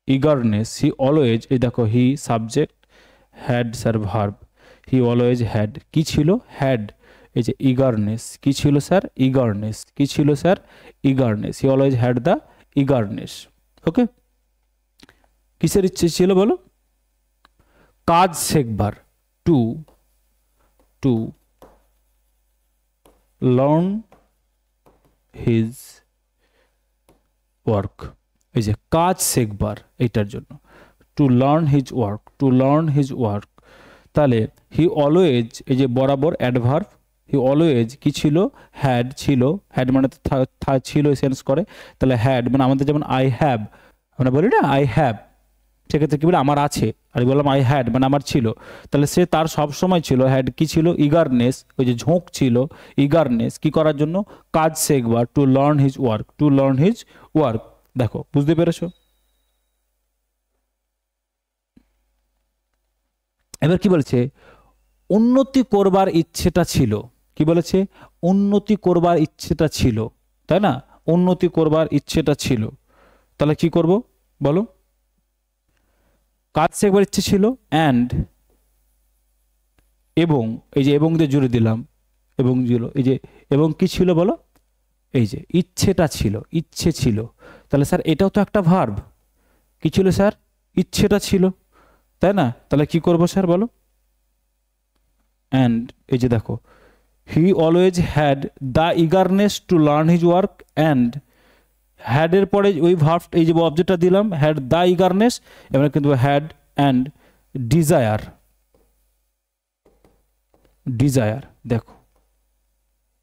eagerness, he always, এই দেখো he subject, had sir verb. He always had, কি ছিল? হ্যাড, এই যে eagerness, কি ছিল স্যার? eagerness, কি ছিল sir? eagerness, he always had the eagerness। Okay, কিসের ইচ্ছে ছিল বলো? কাজ শেখবার, to to learn his work, এই যে কাজ শেখবার, এইটার জন্য to learn his work, to learn his work. তাহলে হি অলওয়েজ, এই যে বরাবর অ্যাডভার্ব, হি অলওয়েজ কি ছিল? হ্যাড ছিল, হ্যাড মানে ছিল সেন্স করে। তাহলে হ্যাড মানে আমাদের যেমন আই হ্যাভ, আমরা বলি না আই হ্যাভ, সেক্ষেত্রে কি বলে আমার আছে, আর বললাম আই হ্যাড মানে আমার ছিল, তাহলে সে তার সব সময় ছিল, হ্যাড কি ছিল, ইগারনেস, ওই যে ঝোঁক ছিল, ইগারনেস কি করার জন্য, কাজ শেখবার, to learn his work, to learn his work. দেখো বুঝতে পেরেছো? এবার কি বলেছে, উন্নতি করবার ইচ্ছেটা ছিল, কি বলেছে, উন্নতি করবার ইচ্ছেটা ছিল, তাই না, উন্নতি করবার ইচ্ছেটা ছিল, তাহলে কি করব বলো, কাজ শেখবার ইচ্ছে ছিল, অ্যান্ড এবং, এই যে এবং দিয়ে জুড়ে দিলাম, এবং ছিল, এই যে এবং কি ছিল বলো, এই যে ইচ্ছেটা ছিল, ইচ্ছে ছিল, তাহলে স্যার এটাও তো একটা ভার্ব, কি ছিল স্যার, ইচ্ছেটা ছিল, তাই না, তাহলে কি করব স্যার বলো, অ্যান্ড এই যে দেখো, he always had the eagerness to learn his work, and হ্যাডের পরে ওই ভার্ব, এই যে অবজেক্টটা দিলাম, হ্যাড দ্য ইগারনেস, এবার কিন্তু হ্যাড অ্যান্ড ডিজায়ার, ডিজায়ার। দেখো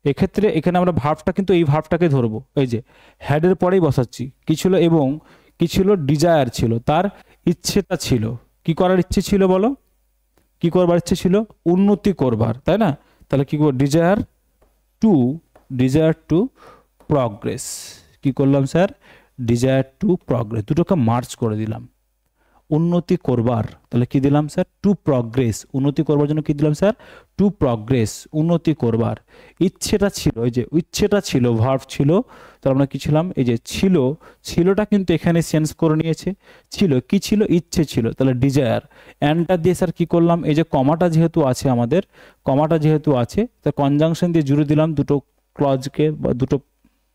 এক্ষেত্রে এখানে আমরা ভার্বটা কিন্তু এই ভার্বটাকে ধরবো, এই যে হ্যাডের পরেই বসাচ্ছি, কি ছিল, এবং কি ছিল, ডিজায়ার ছিল, তার ইচ্ছেটা ছিল, কি করার ইচ্ছে ছিল বলো, কি করবার ইচ্ছে ছিল, উন্নতি করবার, তাই না, তাহলে কি করবো, ডিজায়ার টু প্রগ্রেস, কি করলাম স্যার, ডিজায়ার টু প্রগ্রেস, দুটোকে মার্চ করে দিলাম, উন্নতি করবার, তাহলে কি দিলাম স্যার, টু প্রগ্রেস, উন্নতি করবার জন্য কি দিলাম স্যার, টু প্রগ্রেস, উন্নতি করবার, ইচ্ছেটা ছিল, এই যে ইচ্ছেটা ছিল, ভার্ব ছিল, তাহলে আমরা কি ছিলাম, এই যে ছিল, ছিলটা কিন্তু এখানে চেঞ্জ করে নিয়েছে, ছিল কি ছিল, ইচ্ছে ছিল, তাহলে ডিজায়ার, অ্যান্ডটা দিয়ে স্যার কি করলাম, এই যে কমাটা যেহেতু আছে আমাদের, কমাটা যেহেতু আছে, তা কনজাংশন দিয়ে জুড়ে দিলাম দুটো ক্লজকে, বা দুটো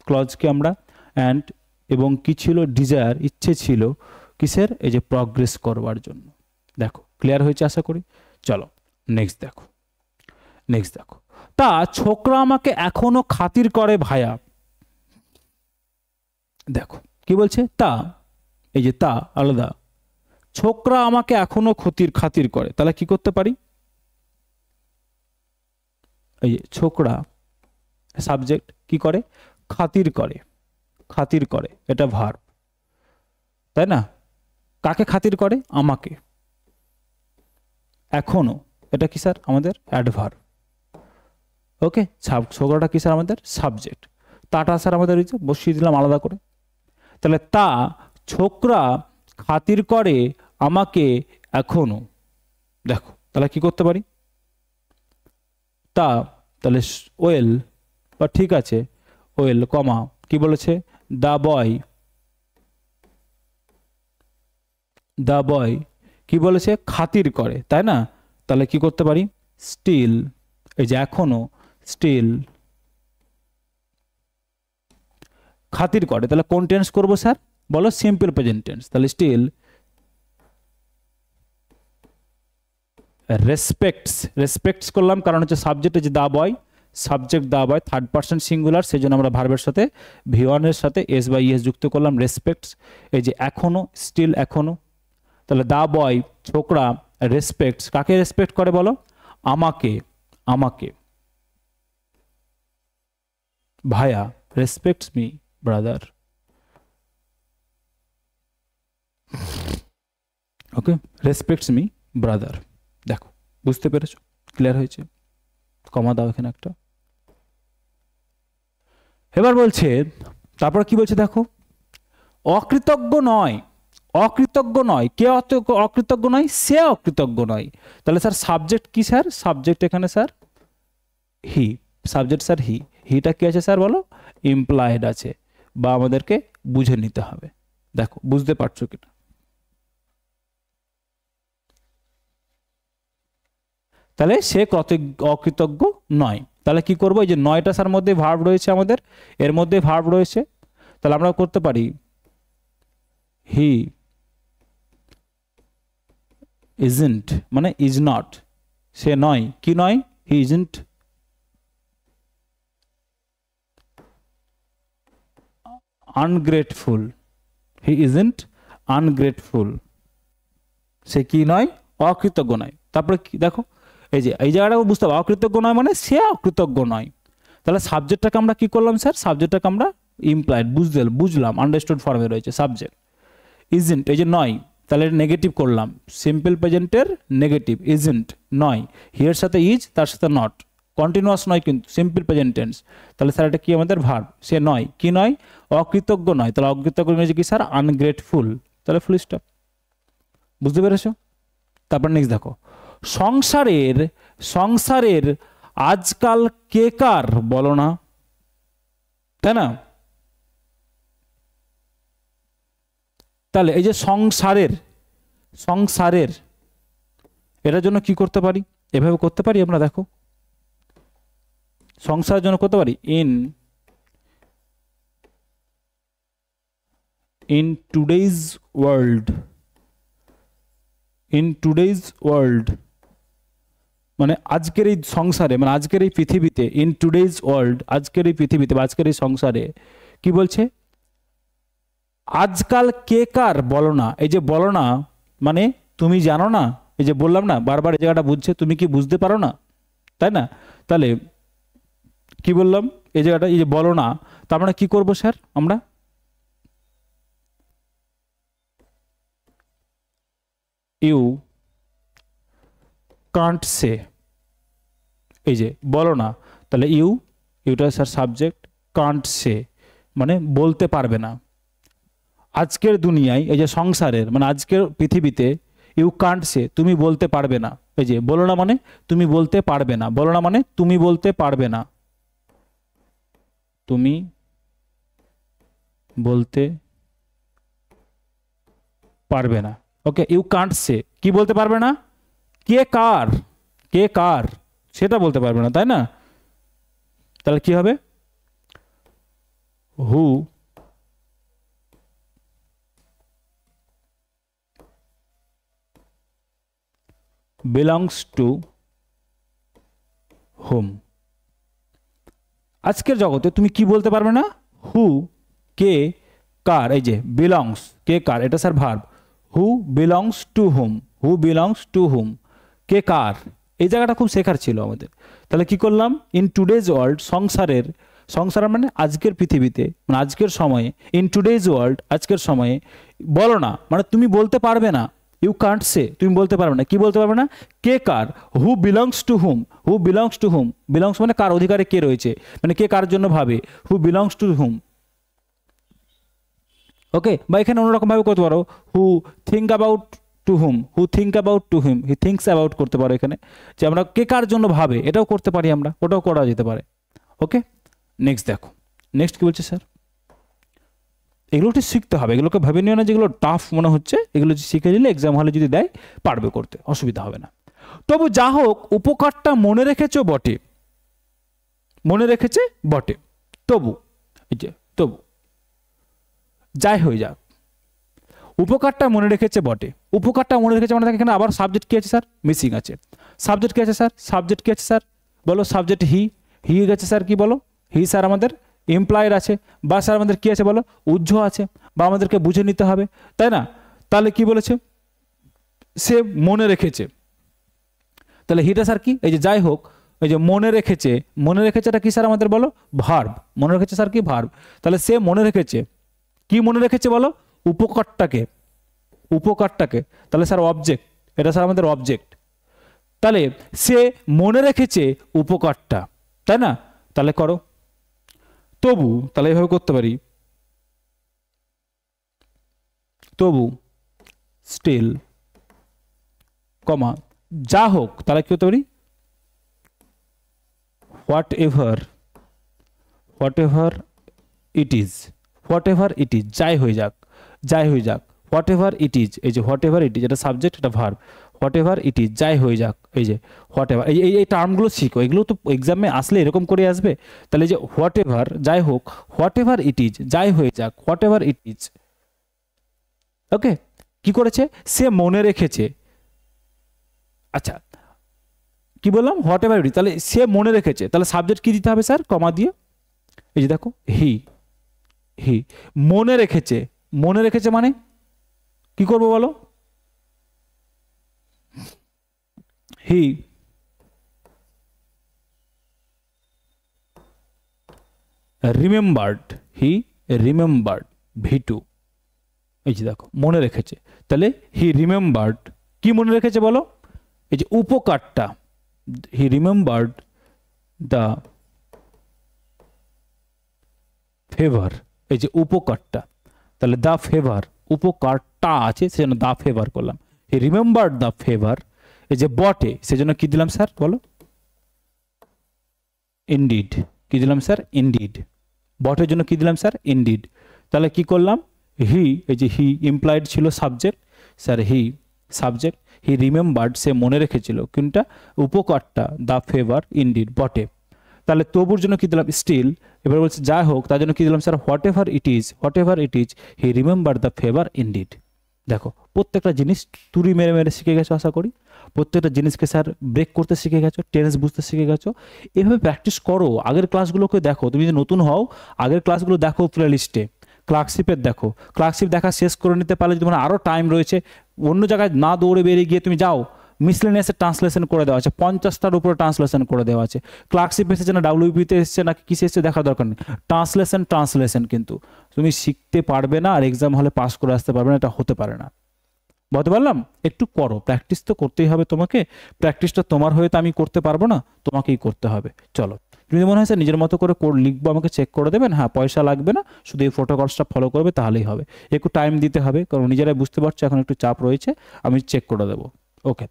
ক্লজকে আমরা, অ্যান্ড এবং কি ছিল, ডিজায়ার, ইচ্ছে ছিল কিসের, এই যে প্রগ্রেস করবার জন্য। দেখো ক্লিয়ার হয়েছে আশা করি। চলো নেক্সট দেখো, নেক্সট দেখো, তা ছোকরা আমাকে এখনো খাতির করে ভায়া, দেখো কি বলছে, তা, এই যে তা আলাদা, ছোকরা আমাকে এখনো খাতির করে, তাহলে কি করতে পারি, এই যে ছোকরা সাবজেক্ট, কি করে, খাতির করে, খাতির করে, এটা ভার্ব, তাই না, কাকে খাতির করে, আমাকে, এখনো, এটা কি স্যার আমাদের অ্যাডভার্ব, ওকে, ছোকরাটা কি স্যার আমাদের সাবজেক্ট, তাটা স্যার আমাদের বসিয়ে দিলাম আলাদা করে, তাহলে তা ছোকরা খাতির করে আমাকে এখনো, দেখো তাহলে কি করতে পারি, তা, তাহলে ওয়েল, বা ঠিক আছে ওয়েল কমা, কি বলেছে, দ্য বয় কি বলেছে, খাতির করে, তাই না, তাহলে কি করতে পারি, স্টিল, এই যে এখনো, স্টিল খাতির করে, তাহলে কোন টেন্স করবো স্যার বলো, সিম্পল প্রেজেন্ট টেন্স, তাহলে স্টিল রেসপেক্টস করলাম, কারণ হচ্ছে সাবজেক্ট যে দা বয়, সাবজেক্ট দা বয়, থার্ড পার্সন সিঙ্গুলার, সেই জন্য আমরা ভার্বের সাথে V1 এর সাথে এস বাই এস যুক্ত করলাম, রেসপেক্টস, এই যে এখনো, স্টিল এখনো, তাহলে দা বয় ছোকরা রেসপেক্টস, কাকে রেসপেক্ট করে বলো, আমাকে, আমাকে, ভায়া রেসপেক্টস মি ব্রাদার, ওকে, রেসপেক্টস মি ব্রাদার। দেখো বুঝতে পেরেছো, ক্লিয়ার হয়েছে, কমা দাও এখানে একটা। এবার বলছে, তারপর কি বলছে দেখো, অকৃতজ্ঞ নয়, অকৃতজ্ঞ নয়, কে অকৃতজ্ঞ নয়, সে অকৃতজ্ঞ নয়, তাহলে স্যার সাবজেক্ট কি স্যার, সাবজেক্ট এখানে sir he, subject sir he, হিটা কি আছে স্যার বলো, ইমপ্লয়েড আছে, বা আমাদেরকে বুঝে নিতে হবে, দেখো বুঝতে পারছো কিনা, তাহলে সে অকৃতজ্ঞ নয়, তাহলে কি করবো, এই যে নয়টা স্যার মধ্যে ভার্ব রয়েছে আমাদের, এর মধ্যে ভার্ব রয়েছে, তাহলে আমরা করতে পারি হি ইজন্ট, মানে ইজ নট, সে নয়, কি নয়, he isn't ungrateful, he isn't ungrateful, সে কি নয়, অকৃতজ্ঞ নয়, তারপরে কি দেখো, এই যে এই জায়গাটা বুঝতে হবে, অকৃতজ্ঞ নয় মানে সে অকৃতজ্ঞ নয়, তাহলে সাবজেক্টটাকে আমরা কি করলাম স্যার, সাবজেক্টটাকে আমরা ইমপ্লয়েড বুঝলাম, আন্ডারস্টুড ফর্মে রয়েছে সাবজেক্ট, ইজন্ট এই যে নয়, তাহলে নেগেটিভ করলাম, সিম্পল প্রেজেন্টের নেগেটিভ, ইজন্ট নয়, হিয়ার সাথে ইজ, তার সাথে নট, কন্টিনিউয়াস নয় কিন্তু সিম্পল প্রেজেন্ট টেন্স। তাহলে স্যার এটা কি আমাদের ভার্ব, সে নয়, কি নয়, অকৃতজ্ঞ নয়। তাহলে অকৃতজ্ঞ ইংরেজি কি স্যার, আনগ্রেটফুল। তাহলে ফুল স্টপ। বুঝতে পেরেছো? তারপর নেক্সট দেখো, সংসারের সংসারের আজকাল কে কার বলো না, তাই না? তাহলে এই যে সংসারের, সংসারের এটার জন্য কি করতে পারি, এভাবে করতে পারি আমরা, দেখো সংসারের জন্য করতে পারি in today's world, in today's world মানে আজকের এই সংসারে, মানে আজকের এই পৃথিবীতে, ইন টুডেজ ওয়ার্ল্ড আজকের এই পৃথিবীতে বা আজকের এই সংসারে কি বলছে, আজকাল কে কার বলো না। এই যে বলো না মানে তুমি জানো না, এই যে বললাম না বারবার এই জায়গাটা বুঝছে, তুমি কি বুঝতে পারো না, তাই না? তাহলে কি বললাম এই জায়গাটা, এই যে বলো না, তার মানে কি করবো স্যার আমরা, ইউ কান্ট সে, এই যে বলো না, তাহলে ইউটা স্যার সাবজেক্ট, কান্ট সে মানে বলতে পারবে না। আজকের দুনিয়ায় এই যে সংসারের মানে আজকের পৃথিবীতে, ইউ কান্ট সে তুমি বলতে পারবে না, এই যে বলো না মানে তুমি বলতে পারবে না, বলো না মানে তুমি বলতে পারবে না, তুমি বলতে পারবে না। ওকে, ইউ কান্ট সে কি বলতে পারবে না, কে কার, কে কার সেটা বলতে পারবে না, তাই না? তাহলে কি হবে, হু বিলংস টু হোম। আজকের জগতে তুমি কি বলতে পারবে না, হু কে কার, এই যে বিলংস কে কার, এটা sir verb, who belongs to home, who belongs to home, কে কার, এই জায়গাটা খুব শেখার ছিল আমাদের। তাহলে কি করলাম, ইন টুডেজ ওয়ার্ল্ড সংসারের, সংসার মানে আজকের পৃথিবীতে মানে আজকের সময়ে, ইন টুডেজ ওয়ার্ল্ড আজকের সময়ে, বলো না মানে তুমি বলতে পারবে না, ইউ কান্ট সে তুমি বলতে পারবে না, কি বলতে পারবে না, কে কার, who belongs to whom, who belongs to whom, belongs মানে কার অধিকারে কে রয়েছে, মানে কে কার জন্য ভাবে, হু বিলংস টু হুম। ওকে, বা এখানে অন্যরকম ভাবে করতে পারো, who think about to whom, who think about to whom, he thinks about করতে পারো এখানে, যে আমরা কে কার জন্য ভাবে, এটাও করতে পারি আমরা, ওটাও করা যেতে পারে। ওকে, নেক্সট দেখো, নেক্সট কি বলছে স্যার, এগুলো একটু শিখতে হবে, এগুলোকে ভেবে নিও না যেগুলো টাফ মনে হচ্ছে, এগুলো শিখে নিলে এক্সাম হলে যদি দেয় পারবে করতে, অসুবিধা হবে না। তবু যা হোক উপকারটা মনে রেখেছো বটে, মনে রেখেছে বটে, তবু এই যে তবু যাই হয়ে যাক, উপকারটা মনে রেখেছে বটে, উপকারটা মনে রেখেছে মানে এখানে আবার সাবজেক্ট কি আছে স্যার, মিসিং আছে, সাবজেক্ট কি আছে স্যার, সাবজেক্ট কি আছে স্যার বলো, সাবজেক্ট হি, হি গেছে স্যার কি বলো, হি স্যার আমাদের এমপ্লয়ের আছে, বা স্যার আমাদের কি আছে বলো, উজ্জ আছে, বা আমাদেরকে বুঝে নিতে হবে, তাই না? তাহলে কি বলেছে, সে মনে রেখেছে, তাহলে হিটা স্যার কি, এই যে যাই হোক, এই যে মনে রেখেছে, মনে রেখেছে এটা কি স্যার আমাদের বলো, ভার্ব, মনে রেখেছে স্যার কি ভার্ব, তাহলে সে মনে রেখেছে, কি মনে রেখেছে বলো, উপকারটাকে, উপকারটাকে, তাহলে স্যার অবজেক্ট, এটা স্যার আমাদের অবজেক্ট, তাহলে সে মনে রেখেছে উপকারটা, তাই না? তাহলে করো, তবু, তাহলে এভাবে করতে পারি, তবু স্টিল, কমা যা হোক, তাহলে কি করতে পারি, what ever, what ever it is, what ever it is যাই হয়ে যাক, যাই হয়ে যাক, হোয়াট এভার ইট ইজ, এই যে হোয়াট এভার ইট ইজ এটা সাবজেক্ট, এটা verb, what ever it is যাই হয়ে যাক, এই যে হোয়াট এভার, এই এই টার্মগুলো শিখো, এগুলো তো এক্সামে আসলে এরকম করে আসবে। তাহলে এই যে হোয়াট এভার যাই হোক, হোয়াট এভার ইট ইজ যাই হয়ে যাক, হোয়াট এভার ইট ইজ, ওকে, কি করেছে, সে মনে রেখেছে, আচ্ছা কি বললাম, হোয়াট এভার ইট ইজ, তাহলে সে মনে রেখেছে, তাহলে সাবজেক্ট কি দিতে হবে স্যার, কমা দিয়ে, এই যে দেখো হি, হি মনে রেখেছে, মনে রেখেছে মানে কি করবো বলো, he remembered, he remembered, V two, এই যে দেখো মনে রেখেছে, তাহলে হি রিমেম্বার্ড, কি মনে রেখেছে বলো, এই যে উপকারটা, হি রিমেম্বার্ড দ্য ফেভার, এই যে উপকারটা, তাহলে দ্য ফেভার, উপকারটা আছে সেজন্য দ্য ফেভার করলাম, হি রিমেম্বার্ড দ্য ফেভার, এই যে বটে সেজন্য কি দিলাম স্যার বলো, ইনডিড, কি দিলাম স্যার, ইনডিড, বটের জন্য কি দিলাম স্যার, ইনডিড। তাহলে কি করলাম, হি, এই যে হি ইমপ্লয়েড ছিল subject, sir he subject, he remembered সে মনে রেখেছিল কোনটা, উপকারটা, দ্য ফেভার, ইনডিড, বটে। তাহলে তবুর জন্য কি দিলাম, স্টিল। এবার বলছে যাই হোক, তার জন্য কি দিলাম sir, whatever it is he remember the favour indeed. দেখো প্রত্যেকটা জিনিস তুড়ি মেরে মেরে শিখে গেছো আশা করি, প্রত্যেকটা জিনিসকে স্যার ব্রেক করতে শিখে গেছো, টেন্স বুঝতে শিখে গেছো। এভাবে প্র্যাকটিস করো, আগের ক্লাসগুলোকে দেখো, তুমি যদি নতুন হও আগের ক্লাসগুলো দেখো প্লে লিস্টে, ক্লার্কশিপের দেখো, ক্লার্কশিপ দেখা শেষ করে নিতে পারলে যদি তোমার আরও টাইম রয়েছে, অন্য জায়গায় না দৌড়ে বেরিয়ে গিয়ে তুমি যাও, মিসলেনিয়াসের ট্রান্সলেশন করে দেওয়া আছে, 50টার উপরে ট্রান্সলেশন করে দেওয়া আছে। ক্লার্কশিপ এসেছে না ডাব্লিউবিতে এসেছে না কিসে এসেছে দেখার দরকার নেই, ট্রান্সলেশন কিন্তু তুমি শিখতে পারবে না আর এক্সাম হলে পাস করে আসতে পারবে না, এটা হতে পারে না। বলতে পারলাম, একটু করো, প্র্যাকটিস তো করতেই হবে তোমাকে, প্র্যাকটিসটা তোমার হয়ে তো আমি করতে পারবো না, তোমাকেই করতে হবে। চলো, যদি মনে হয় নিজের মতো করে কোড লিখবো, আমাকে চেক করে দেবেন, হ্যাঁ পয়সা লাগবে না, শুধু এই ফটোকপসটা ফলো করবে তাহলেই হবে, একটু টাইম দিতে হবে কারণ নিজেরাই বুঝতে পারছো এখন একটু চাপ রয়েছে, আমি চেক করে দেবো। ওকে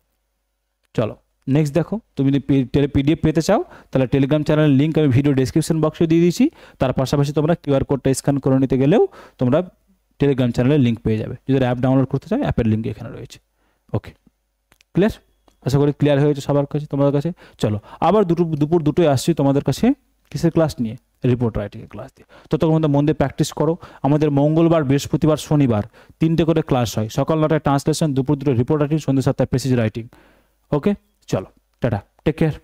চলো নেক্সট দেখো, তুমি যদি পিডিএফ পেতে চাও তাহলে টেলিগ্রাম চ্যানেলের লিঙ্ক আমি ভিডিও ডেসক্রিপশন বক্সে দিয়ে দিয়েছি, তার পাশাপাশি তোমরা কিউআর কোডটা স্ক্যান করে নিতে গেলেও তোমরা টেলিগ্রাম চ্যানেলের লিঙ্ক পেয়ে যাবে, যদি অ্যাপ ডাউনলোড করতে চাও অ্যাপের লিঙ্ক এখানে রয়েছে। ওকে ক্লিয়ার, আশা করি ক্লিয়ার হয়েছে সবার কাছে, তোমাদের কাছে। চলো আবার দুপুর দুটোয় আসছি তোমাদের কাছে, কিসের ক্লাস নিয়ে, রিপোর্ট রাইটিংয়ের ক্লাস দিয়ে। ততক্ষণ মন দিয়ে প্র্যাকটিস করো। আমাদের মঙ্গলবার, বৃহস্পতিবার, শনিবার 3টে করে ক্লাস হয়, সকাল 9টায় ট্রান্সলেশন, দুপুর 2টোয় রিপোর্ট রাইটিং, সন্ধ্যে 7টায় প্যাসেজ রাইটিং। ওকে চলো টাটা, টেক কেয়ার।